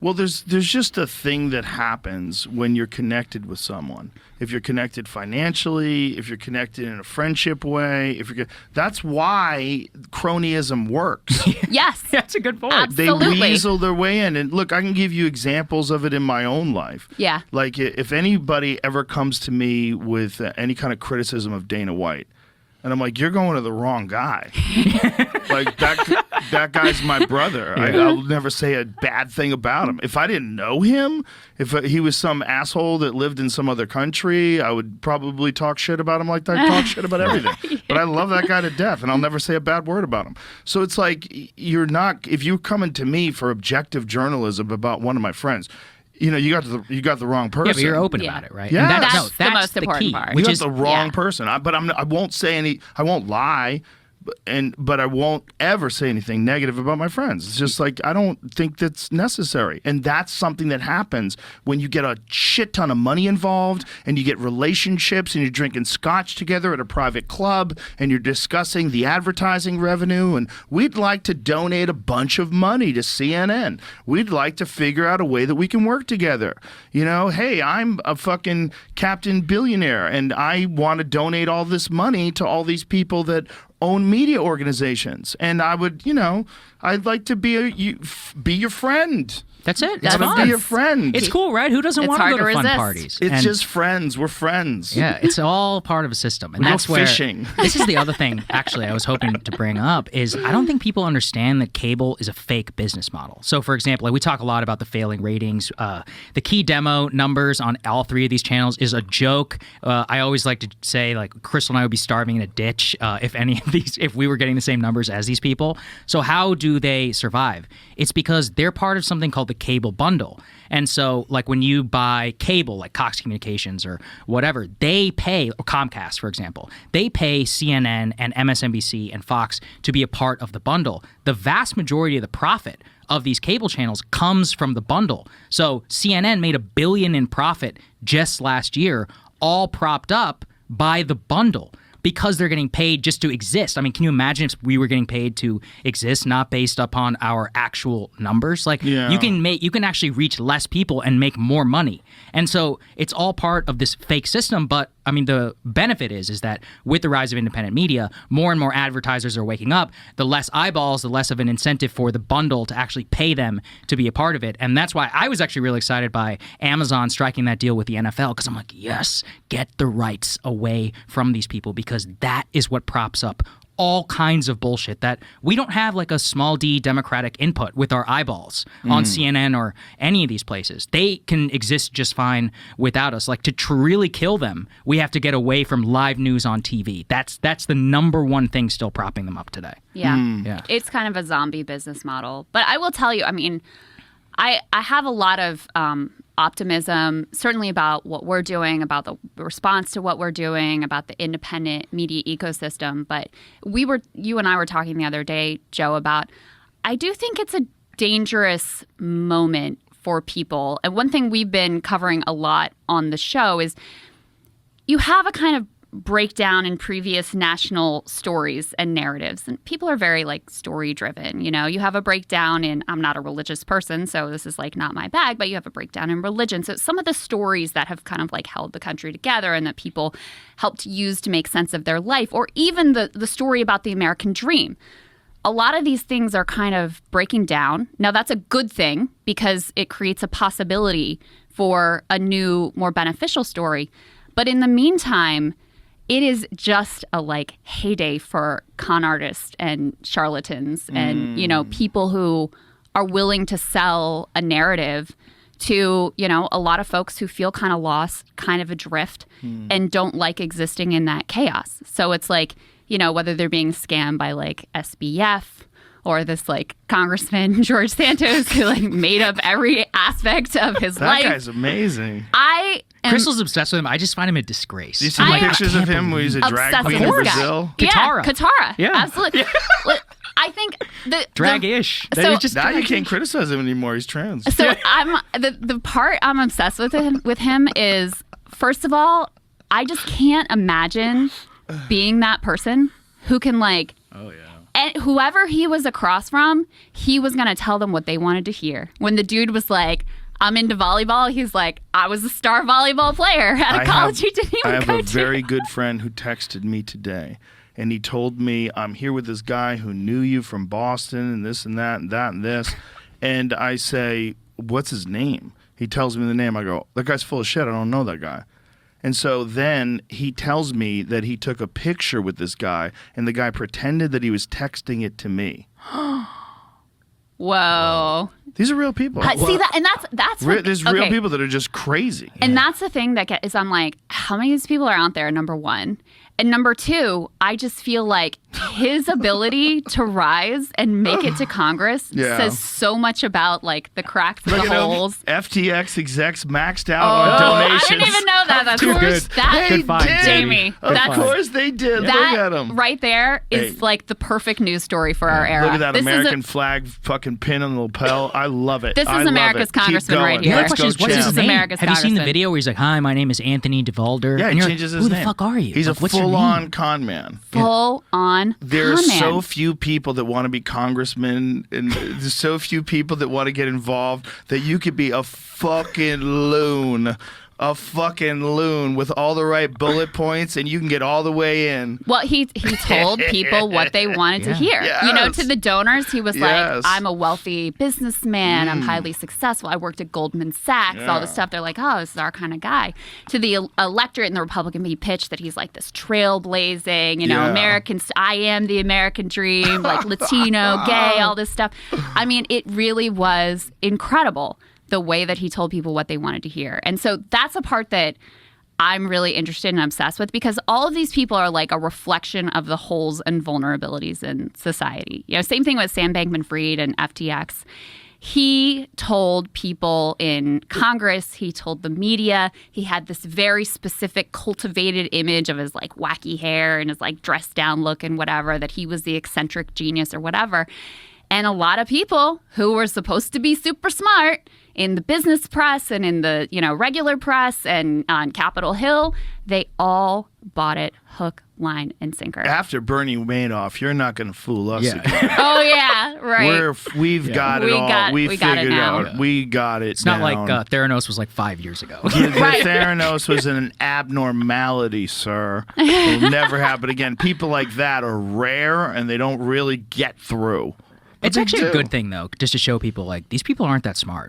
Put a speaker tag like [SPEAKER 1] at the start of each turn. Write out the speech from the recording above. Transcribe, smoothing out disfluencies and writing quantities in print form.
[SPEAKER 1] Well, there's just a thing that happens when you're connected with someone. If you're connected financially, if you're connected in a friendship way, that's why cronyism works.
[SPEAKER 2] Yes.
[SPEAKER 3] That's a good point.
[SPEAKER 2] Absolutely.
[SPEAKER 1] They weasel their way in. And look, I can give you examples of it in my own life.
[SPEAKER 2] Yeah.
[SPEAKER 1] Like if anybody ever comes to me with any kind of criticism of Dana White, and I'm like, you're going to the wrong guy. Like, that guy's my brother. I'll never say a bad thing about him. If I didn't know him, if he was some asshole that lived in some other country, I would probably talk shit about him like I talk shit about everything. But I love that guy to death, and I'll never say a bad word about him. So it's like, if you're coming to me for objective journalism about one of my friends, you got the wrong person.
[SPEAKER 3] Yeah, but you're open about it, right?
[SPEAKER 1] Yeah,
[SPEAKER 3] And
[SPEAKER 2] that's the most important
[SPEAKER 3] key,
[SPEAKER 2] part.
[SPEAKER 1] You got the wrong person. I won't say I won't lie, but I won't ever say anything negative about my friends. It's just like, I don't think that's necessary. And that's something that happens when you get a shit ton of money involved and you get relationships and you're drinking scotch together at a private club and you're discussing the advertising revenue, and we'd like to donate a bunch of money to CNN. We'd like to figure out a way that we can work together. Hey, I'm a fucking Captain Billionaire and I want to donate all this money to all these people that own media organizations, and I would, I'd like to be your friend.
[SPEAKER 3] That's it.
[SPEAKER 2] That's
[SPEAKER 3] It's fun.
[SPEAKER 1] Be your friend.
[SPEAKER 3] It's cool, right? Who doesn't want to go to fun
[SPEAKER 2] resist.
[SPEAKER 3] parties?
[SPEAKER 1] It's just friends. We're friends.
[SPEAKER 3] Yeah, it's all part of a system. And
[SPEAKER 1] We go
[SPEAKER 3] that's where
[SPEAKER 1] fishing.
[SPEAKER 3] This is the other thing, actually, I was hoping to bring up is I don't think people understand that cable is a fake business model. So, for example, we talk a lot about the failing ratings. The key demo numbers on all three of these channels is a joke. I always like to say, like, Krystal and I would be starving in a ditch if we were getting the same numbers as these people. So how do they survive? It's because they're part of something called the cable bundle. And so, like, when you buy cable, like Cox Communications or whatever, they pay, or Comcast, for example, they pay CNN and MSNBC and Fox to be a part of the bundle. The vast majority of the profit of these cable channels comes from the bundle. So CNN made $1 billion in profit just last year, all propped up by the bundle, because they're getting paid just to exist. I mean, can you imagine if we were getting paid to exist, not based upon our actual numbers? Like, you can actually reach less people and make more money. And so it's all part of this fake system. But I mean, the benefit is that with the rise of independent media, more and more advertisers are waking up. The less eyeballs, the less of an incentive for the bundle to actually pay them to be a part of it. And that's why I was actually really excited by Amazon striking that deal with the NFL, because I'm like, yes, get the rights away from these people, because that is what props up all kinds of bullshit that we don't have, like a small d democratic input with our eyeballs on CNN or any of these places. They can exist just fine without us. Like, to really kill them, we have to get away from live news on TV. That's the number one thing still propping them up today.
[SPEAKER 2] Yeah. It's kind of a zombie business model. But I will tell you, I mean, I have a lot of optimism, certainly about what we're doing, about the response to what we're doing, about the independent media ecosystem. But you and I were talking the other day, Joe, about, I do think it's a dangerous moment for people. And one thing we've been covering a lot on the show is you have a kind of breakdown in previous national stories and narratives. And people are very, like, story driven. You have a breakdown in, I'm not a religious person, so this is, like, not my bag, but you have a breakdown in religion. So some of the stories that have kind of, like, held the country together and that people helped use to make sense of their life, or even the story about the American dream. A lot of these things are kind of breaking down. Now, that's a good thing because it creates a possibility for a new, more beneficial story. But in the meantime, it is just a, like, heyday for con artists and charlatans and, people who are willing to sell a narrative to, a lot of folks who feel kind of lost, kind of adrift, and don't like existing in that chaos. So it's like, whether they're being scammed by, like, SBF or this, like, Congressman George Santos who, like, made up every aspect of his life.
[SPEAKER 1] That guy's amazing.
[SPEAKER 3] Crystal's obsessed with him. I just find him a disgrace.
[SPEAKER 1] Do you see the pictures of him where he's a drag queen in Brazil?
[SPEAKER 3] Katara.
[SPEAKER 2] Yeah, Katara.
[SPEAKER 3] Yeah.
[SPEAKER 2] Absolutely. I think
[SPEAKER 3] drag-ish.
[SPEAKER 1] Now you can't criticize him anymore. He's trans.
[SPEAKER 2] So the part I'm obsessed with him is, first of all, I just can't imagine being that person who can, like,
[SPEAKER 1] oh yeah,
[SPEAKER 2] and whoever he was across from, he was going to tell them what they wanted to hear. When the dude was like, I'm into volleyball, he's like, I was a star volleyball player at a college he didn't even go to.
[SPEAKER 1] I have a very good friend who texted me today, and he told me, I'm here with this guy who knew you from Boston and this and that and that and this. And I say, what's his name? He tells me the name. I go, that guy's full of shit. I don't know that guy. And so then he tells me that he took a picture with this guy, and the guy pretended that he was texting it to me.
[SPEAKER 2] Whoa.
[SPEAKER 1] These are real people.
[SPEAKER 2] See that, and that's what,
[SPEAKER 1] there's real people that are just crazy.
[SPEAKER 2] And that's the thing that is, I'm like, how many of these people are out there? Number one. And number two, I just feel like his ability to rise and make it to Congress says so much about like the cracks and the holes.
[SPEAKER 1] FTX execs maxed out on donations.
[SPEAKER 2] I didn't even know that. That's
[SPEAKER 3] Too good.
[SPEAKER 2] That
[SPEAKER 3] Good find,
[SPEAKER 2] Jamie.
[SPEAKER 1] Of
[SPEAKER 2] That's,
[SPEAKER 1] course they did.
[SPEAKER 2] That
[SPEAKER 1] Look at them.
[SPEAKER 2] right there is like the perfect news story for our era.
[SPEAKER 1] Look at that
[SPEAKER 2] This
[SPEAKER 1] American flag fucking pin on the lapel. I love it.
[SPEAKER 2] This is
[SPEAKER 1] I love
[SPEAKER 2] America's
[SPEAKER 1] it. Keep
[SPEAKER 2] congressman
[SPEAKER 1] going.
[SPEAKER 2] right here.
[SPEAKER 3] The other
[SPEAKER 1] Let's
[SPEAKER 3] question
[SPEAKER 1] go,
[SPEAKER 3] is, what's his
[SPEAKER 1] champ.
[SPEAKER 2] This is
[SPEAKER 3] name?
[SPEAKER 2] America's
[SPEAKER 3] Have you seen the
[SPEAKER 2] congressman.
[SPEAKER 3] video where he's like, hi, my name is Anthony DeValder?
[SPEAKER 1] Yeah,
[SPEAKER 3] and
[SPEAKER 1] he
[SPEAKER 3] you're
[SPEAKER 1] changes
[SPEAKER 3] like,
[SPEAKER 1] his
[SPEAKER 3] who
[SPEAKER 1] name.
[SPEAKER 3] the fuck are you?
[SPEAKER 1] He's
[SPEAKER 3] Like,
[SPEAKER 1] a
[SPEAKER 3] what's your name?
[SPEAKER 1] full-on con man.
[SPEAKER 2] Full on.
[SPEAKER 1] There's
[SPEAKER 2] con man.
[SPEAKER 1] so few people that want to be congressmen, and there's so few people that want to get involved that you could be a fucking loon. A fucking loon with all the right bullet points, and you can get all the way in.
[SPEAKER 2] Well, he told people what they wanted to hear.
[SPEAKER 1] Yes.
[SPEAKER 2] You know, to the donors, he was
[SPEAKER 1] Yes.
[SPEAKER 2] like, I'm a wealthy businessman. I'm highly successful. I worked at Goldman Sachs, all this stuff. They're like, oh, this is our kind of guy. To the electorate in the Republican, he pitched that he's like this trailblazing, you know, American, I am the American dream, like Latino, gay, all this stuff. I mean, it really was incredible the way that he told people what they wanted to hear. And so that's a part that I'm really interested and obsessed with, because all of these people are like a reflection of the holes and vulnerabilities in society. You know, same thing with Sam Bankman-Fried and FTX. He told people in Congress, he told the media, he had this very specific cultivated image of his like wacky hair and his like dressed down look and whatever, that he was the eccentric genius or whatever. And a lot of people who were supposed to be super smart in the business press and in the, you know, regular press and on Capitol Hill, they all bought it hook, line, and sinker.
[SPEAKER 1] After Bernie Madoff, you're not going to fool us again.
[SPEAKER 2] Oh, yeah, right.
[SPEAKER 1] We've got it all. We
[SPEAKER 2] got it
[SPEAKER 1] figured
[SPEAKER 2] now.
[SPEAKER 1] out. We got it.
[SPEAKER 3] It's not like Theranos was like 5 years ago.
[SPEAKER 2] Right.
[SPEAKER 1] Theranos was an abnormality, sir. It'll never happen again. People like that are rare, and they don't really get through.
[SPEAKER 3] It's actually a good thing, though, just to show people, like, these people aren't that smart.